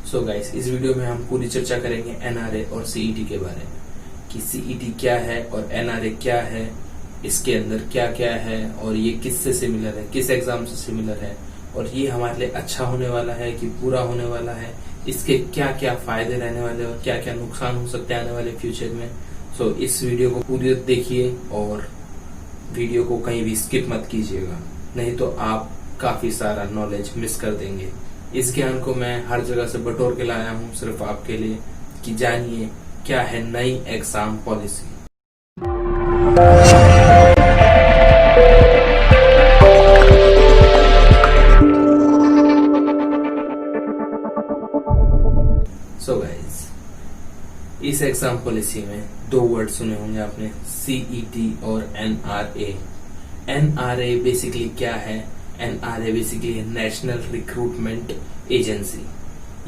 So guys, इस video में हम पूरी चर्चा करेंगे एनआरए और सीईटी के बारे में कि सीईटी क्या है और एनआरए क्या है, इसके अंदर क्या क्या है और ये किससे सिमिलर है, किस एग्जाम से सिमिलर है और ये हमारे लिए अच्छा होने वाला है कि बुरा होने वाला है, इसके क्या क्या फायदे रहने वाले और क्या क्या नुकसान हो सकते हैं आने वाले फ्यूचर में। सो इस वीडियो को पूरी देखिए और वीडियो को कहीं भी स्किप मत कीजिएगा, नहीं तो आप काफी सारा नॉलेज मिस कर देंगे। इस ज्ञान को मैं हर जगह से बटोर के लाया हूँ सिर्फ आपके लिए कि जानिए क्या है नई एग्जाम पॉलिसी। सो गाइस, इस एग्जाम पॉलिसी में दो वर्ड सुने होंगे आपने, सीईटी और एनआरए। एनआरए बेसिकली क्या है? NRA basically national recruitment agency.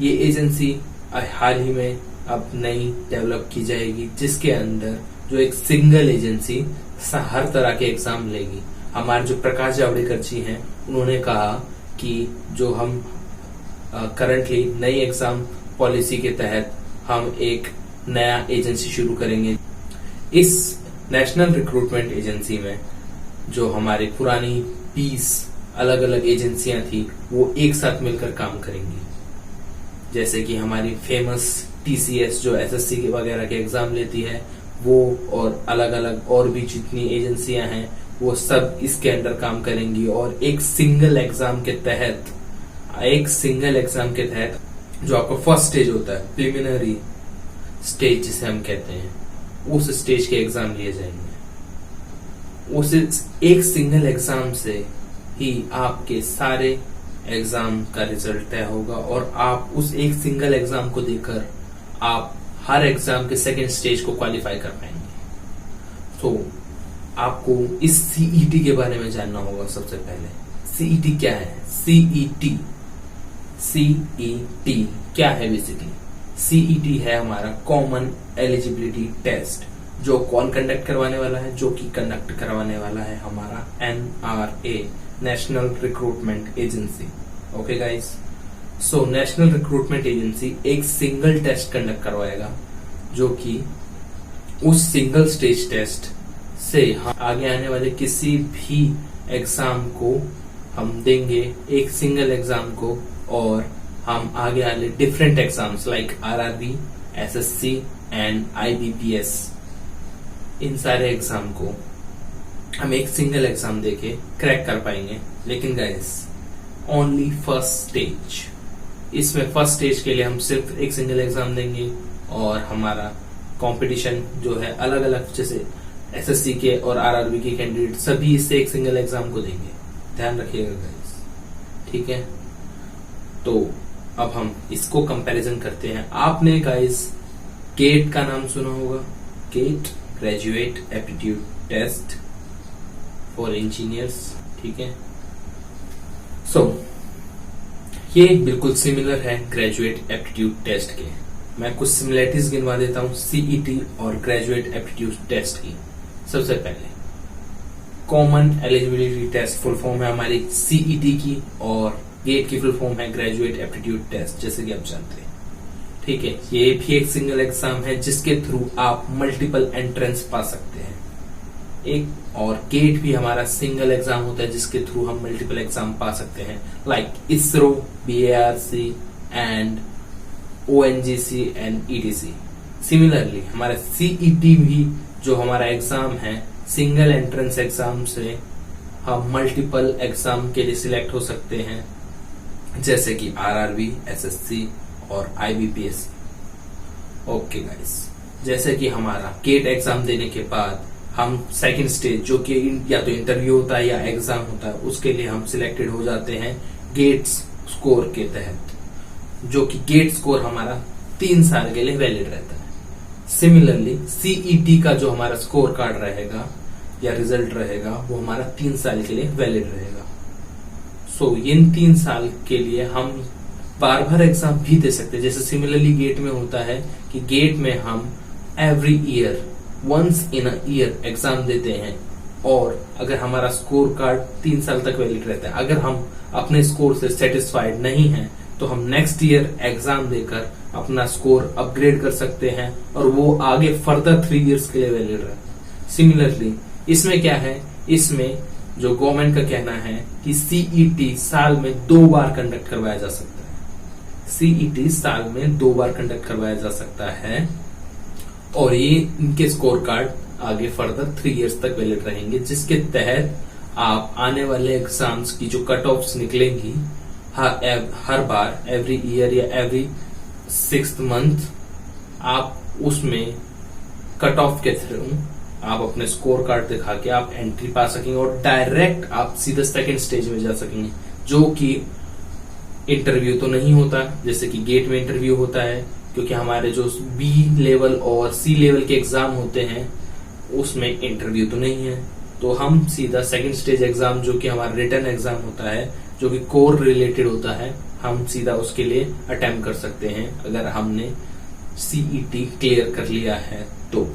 ये एजेंसी हाल ही में अब नई डेवलप की जाएगी, जिसके अंदर जो एक सिंगल एजेंसी हर तरह के एग्जाम लेगी। हमारे जो प्रकाश जावड़ेकर जी हैं, उन्होंने कहा कि जो हम करंटली नई एग्जाम पॉलिसी के तहत हम एक नया एजेंसी शुरू करेंगे। इस नेशनल रिक्रूटमेंट एजेंसी में जो हमारी पुरानी 20 अलग अलग एजेंसियां थी, वो एक साथ मिलकर काम करेंगी। जैसे कि हमारी फेमस टीसीएस जो एसएससी वगैरह के एग्जाम लेती है, वो और अलग अलग और भी जितनी एजेंसियां हैं, वो सब इसके अंडर काम करेंगी और एक सिंगल एग्जाम के तहत जो आपका फर्स्ट स्टेज होता है, प्रिलिमिनरी स्टेज जिसे हम कहते हैं, उस स्टेज के एग्जाम लिए जाएंगे। उस एक सिंगल एग्जाम से ही आपके सारे एग्जाम का रिजल्ट तय होगा और आप उस एक सिंगल एग्जाम को देकर आप हर एग्जाम के सेकेंड स्टेज को क्वालिफाई कर पाएंगे। तो आपको इस सीईटी के बारे में जानना होगा। सबसे पहले सीईटी क्या है? सीईटी क्या है? बेसिकली सीईटी है हमारा कॉमन एलिजिबिलिटी टेस्ट। जो कौन कंडक्ट करवाने वाला है? जो कि कंडक्ट करवाने वाला है हमारा NRA, national recruitment agency. Okay guys, so national recruitment agency एक सिंगल टेस्ट कंडक्ट करवाएगा, जो कि उस सिंगल स्टेज टेस्ट से आगे आने वाले किसी भी एग्जाम को हम देंगे, एक सिंगल एग्जाम को, और हम आगे आने different exams like RRB, SSC and IBPS, इन सारे एग्जाम को हम एक सिंगल एग्जाम देके क्रैक कर पाएंगे। लेकिन गाइस, ओनली फर्स्ट स्टेज। इसमें फर्स्ट स्टेज के लिए हम सिर्फ एक सिंगल एग्जाम देंगे और हमारा कंपटीशन जो है अलग अलग, जैसे एसएससी के और आरआरबी के कैंडिडेट सभी इससे एक सिंगल एग्जाम को देंगे। ध्यान रखिएगा गाइस, ठीक है? तो अब हम इसको कंपैरिजन करते हैं। आपने गाइस गेट का नाम सुना होगा, GATE graduate aptitude test for engineers, ठीक है? सो ये बिल्कुल सिमिलर है ग्रेजुएट एप्टीट्यूड टेस्ट के। मैं कुछ सिमिलरिटीज गिनवा देता हूं सीईटी और ग्रेजुएट एप्टीट्यूड टेस्ट की। सबसे पहले common eligibility test full form है हमारी सीईटी की, और गेट की फुल फॉर्म है ग्रेजुएट एप्टीट्यूड टेस्ट, जैसे कि आप जानते हैं, ठीक है? ये भी एक सिंगल एग्जाम है जिसके थ्रू आप मल्टीपल एंट्रेंस पा सकते हैं। एक और गेट भी हमारा सिंगल एग्जाम होता है जिसके थ्रू हम मल्टीपल एग्जाम पा सकते हैं, like ISRO, BARC and ONGC and EDC. Similarly हमारा सीईटी भी जो हमारा एग्जाम है, सिंगल एंट्रेंस एग्जाम से हम मल्टीपल एग्जाम के लिए सिलेक्ट हो सकते हैं, जैसे कि आरआरबी, एसएससी और आईबीपीएस। ओके गाइस, जैसे कि हमारा गेट एग्जाम देने के बाद हम सेकंड स्टेज, जो कि या तो इंटरव्यू होता है या एग्जाम होता है, उसके लिए हम सिलेक्टेड हो जाते हैं गेट स्कोर के तहत, जो कि गेट स्कोर हमारा 3 साल के लिए वैलिड रहता है। सिमिलरली सीईटी का जो हमारा स्कोर कार्ड रहेगा या रिजल्ट रहेगा, वो हमारा 3 साल के लिए वैलिड रहेगा। सो इन 3 साल के लिए हम बार बार एग्जाम भी दे सकते हैं। जैसे सिमिलरली गेट में होता है कि गेट में हम every year, once in a year exam देते हैं, और अगर हमारा स्कोर कार्ड 3 साल तक वैलिड रहता है, अगर हम अपने स्कोर से सेटिस्फाइड नहीं हैं, तो हम नेक्स्ट ईयर एग्जाम देकर अपना स्कोर अपग्रेड कर सकते हैं और वो आगे फर्दर 3 इयर्स के लिए वैलिड रहे। सिमिलरली इसमें क्या है, इसमें जो गवर्नमेंट का कहना है कि सीईटी साल में 2 बार कंडक्ट करवाया जा सकता है। सीईटी साल में 2 बार कंडक्ट करवाया जा सकता है और ये इनके स्कोर कार्ड आगे फर्दर 3 इयर्स तक वैलिड रहेंगे, जिसके तहत आप आने वाले एग्जाम्स की जो कट ऑफ्स निकलेंगी हर बार एवरी ईयर या एवरी 6th मंथ आप उसमें कट ऑफ के थ्रू आप अपने स्कोर कार्ड दिखा के आप एंट्री पा सकेंगे और डायरेक्ट आप सीधा सेकंड स्टेज में जा सकेंगे, जो कि इंटरव्यू तो नहीं होता जैसे कि गेट में इंटरव्यू होता है, क्योंकि हमारे जो बी लेवल और सी लेवल के एग्जाम होते हैं उसमें इंटरव्यू तो नहीं है। तो हम सीधा सेकंड स्टेज एग्जाम जो कि हमारा रिटन एग्जाम होता है, जो कि कोर रिलेटेड होता है, हम सीधा उसके लिए अटेम्प्ट कर सकते हैं अगर हमने सीईटी क्लियर कर लिया है तो।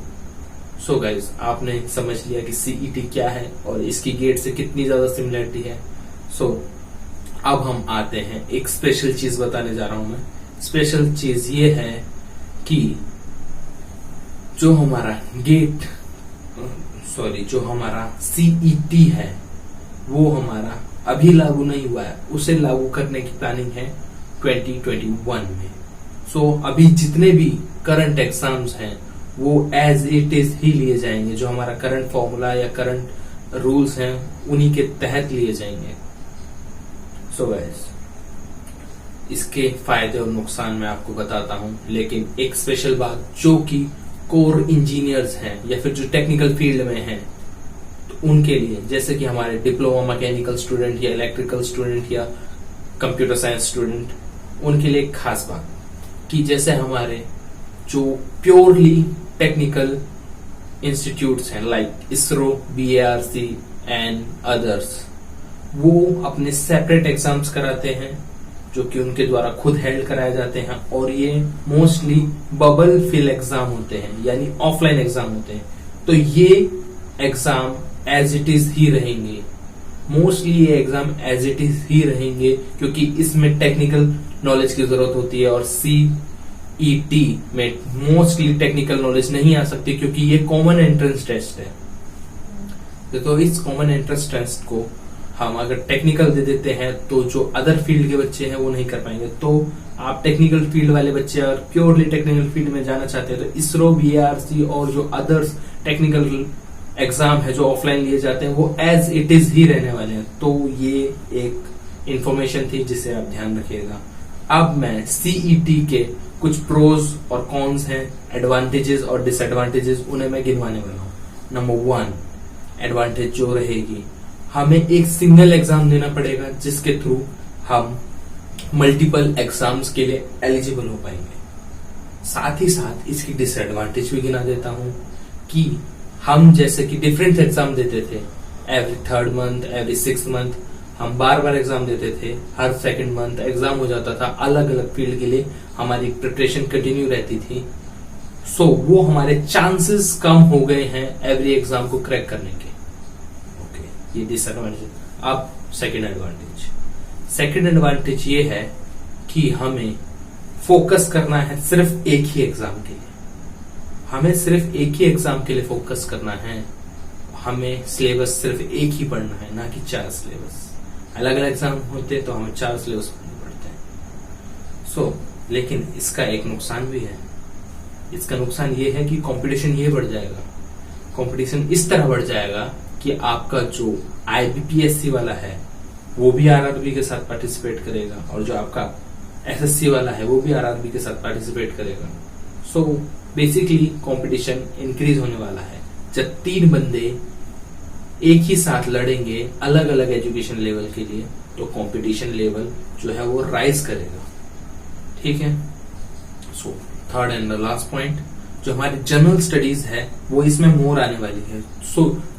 सो गाइज, आपने समझ लिया कि सीईटी क्या है और इसकी गेट से कितनी ज्यादा सिमिलरिटी है। सो अब हम आते हैं, एक स्पेशल चीज बताने जा रहा हूं मैं। स्पेशल चीज ये है कि जो हमारा जो हमारा सीईटी है वो हमारा अभी लागू नहीं हुआ है, उसे लागू करने की प्लानिंग है 2021 में। सो अभी जितने भी करंट एग्जाम्स हैं वो एज इट इज ही लिए जाएंगे, जो हमारा करंट फॉर्मूला या करंट रूल्स हैं उन्हीं के तहत लिए जाएंगे। सो गाइस, इसके फायदे और नुकसान मैं आपको बताता हूं, लेकिन एक स्पेशल बात, जो कि कोर इंजीनियर्स हैं या फिर जो टेक्निकल फील्ड में हैं तो उनके लिए, जैसे कि हमारे डिप्लोमा मैकेनिकल स्टूडेंट या इलेक्ट्रिकल स्टूडेंट या कंप्यूटर साइंस स्टूडेंट, उनके लिए एक खास बात कि जैसे हमारे जो प्योरली टेक्निकल इंस्टीट्यूट्स हैं like ISRO, BARC and others, वो अपने सेपरेट एग्जाम्स कराते हैं जो कि उनके द्वारा खुद हेल्ड कराए जाते हैं और ये मोस्टली बबल फिल एग्जाम होते हैं, यानी ऑफलाइन एग्जाम होते हैं। तो ये एग्जाम एज इट इज ही रहेंगे, मोस्टली ये एग्जाम एज इट इज ही रहेंगे, क्योंकि इसमें टेक्निकल नॉलेज की जरूरत होती है और सीईटी में मोस्टली टेक्निकल नॉलेज नहीं आ सकती, क्योंकि ये कॉमन एंट्रेंस टेस्ट है। तो इस कॉमन एंट्रेंस टेस्ट को हम अगर टेक्निकल दे देते हैं तो जो अदर फील्ड के बच्चे हैं वो नहीं कर पाएंगे। तो आप टेक्निकल फील्ड वाले बच्चे और प्योरली टेक्निकल फील्ड में जाना चाहते हैं तो इसरो, बीआरसी और जो अदर्स टेक्निकल एग्जाम है जो ऑफलाइन लिए जाते हैं वो एज इट इज ही रहने वाले हैं। तो ये एक इंफॉर्मेशन थी जिसे आप ध्यान रखिएगा। अब मैं सीईटी के कुछ प्रोज और कॉन्स हैं, एडवांटेजेस और डिसएडवांटेजेस, उन्हें मैं गिनवाने वाला हूँ। नंबर 1 एडवांटेज जो रहेगी, हमें एक सिंगल एग्जाम देना पड़ेगा जिसके थ्रू हम मल्टीपल एग्जाम्स के लिए एलिजिबल हो पाएंगे। साथ ही साथ इसकी डिसएडवांटेज भी गिना देता हूं कि हम जैसे कि डिफरेंट एग्जाम देते थे, every 3rd month, every 6th month, हम बार बार एग्जाम देते थे, हर 2nd मंथ एग्जाम हो जाता था, अलग अलग फील्ड के लिए हमारी प्रिपरेशन कंटिन्यू रहती थी। सो वो हमारे चांसेस कम हो गए हैं एवरी एग्जाम को क्रैक करने के। ये डिसएडवांटेज। अब सेकंड एडवांटेज ये है कि हमें फोकस करना है सिर्फ एक ही एग्जाम के लिए। हमें सिर्फ एक ही एग्जाम के लिए फोकस करना है। हमें सिलेबस सिर्फ एक ही पढ़ना है, ना कि 4 सिलेबस। अलग अलग एग्जाम होते तो हमें 4 सिलेबस पढ़ने पड़ते हैं। लेकिन इसका एक नुकसान भी है। इसका नुकसान ये है कि कंपटीशन ये बढ़ जाएगा। कंपटीशन इस तरह बढ़ जाएगा कि आपका जो आईबीपीएससी वाला है वो भी आरआरबी के साथ पार्टिसिपेट करेगा और जो आपका एसएससी वाला है वो भी आरआरबी के साथ पार्टिसिपेट करेगा। सो बेसिकली कंपटीशन इंक्रीज होने वाला है। जब 3 बंदे एक ही साथ लड़ेंगे अलग अलग एजुकेशन लेवल के लिए तो कंपटीशन लेवल जो है वो राइज करेगा। ठीक है। So third and the last point, जो हमारी जनरल स्टडीज है वो इसमें मोर आने वाली है।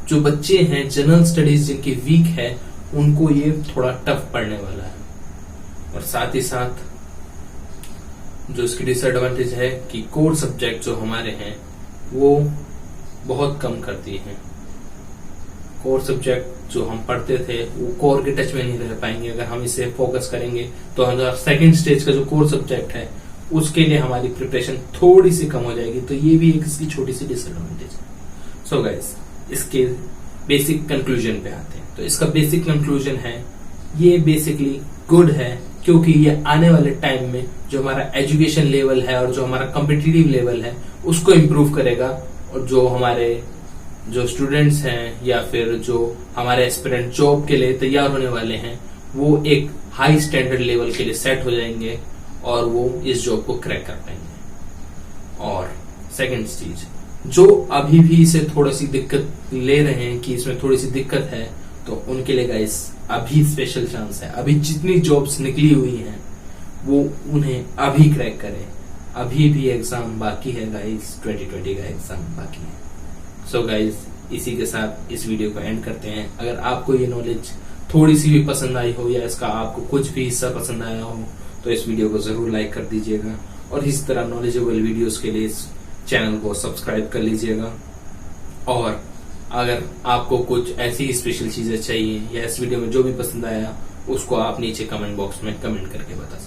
जो बच्चे हैं जनरल स्टडीज जिनकी वीक है उनको ये थोड़ा टफ पड़ने वाला है। और साथ ही साथ जो इसकी डिसएडवांटेज है कि कोर सब्जेक्ट जो हमारे हैं वो बहुत कम करती हैं। कोर सब्जेक्ट जो हम पढ़ते थे वो कोर के टच में नहीं रह पाएंगे। अगर हम इसे फोकस करेंगे तो हमारा सेकंड स्टेज का जो कोर सब्जेक्ट है उसके लिए हमारी प्रिपरेशन थोड़ी सी कम हो जाएगी। तो ये भी एक इसकी छोटी सी डिसएडवांटेज है। सो गाइस, इसके बेसिक कंक्लूजन पे आते हैं। तो इसका बेसिक कंक्लूजन है, ये बेसिकली गुड है क्योंकि ये आने वाले टाइम में जो हमारा एजुकेशन लेवल है और जो हमारा कॉम्पिटिटिव लेवल है उसको इम्प्रूव करेगा। और जो हमारे जो स्टूडेंट्स हैं या फिर जो हमारे एस्पिरेंट जॉब के लिए तैयार होने वाले हैं वो एक हाई स्टैंडर्ड लेवल के लिए सेट हो जाएंगे और वो इस जॉब को क्रैक कर पाएंगे। और सेकंड चीज, जो अभी भी इसे थोड़ी सी दिक्कत ले रहे हैं कि इसमें थोड़ी सी दिक्कत है, तो उनके लिए गाइस अभी स्पेशल चांस है। अभी जितनी जॉब्स निकली हुई हैं वो उन्हें अभी क्रैक करें। अभी भी एग्जाम बाकी है गाइस, 2020 का एग्जाम बाकी है। सो गाइस, इसी के साथ इस वीडियो को एंड करते हैं। अगर आपको ये नॉलेज थोड़ी सी भी पसंद आई हो या इसका आपको कुछ भी हिस्सा पसंद आया हो तो इस वीडियो को जरूर लाइक कर दीजिएगा और इस तरह नॉलेजेबल वीडियोस के लिए इस चैनल को सब्सक्राइब कर लीजिएगा। और अगर आपको कुछ ऐसी स्पेशल चीजें चाहिए या इस वीडियो में जो भी पसंद आया उसको आप नीचे कमेंट बॉक्स में कमेंट करके बता सकते हैं।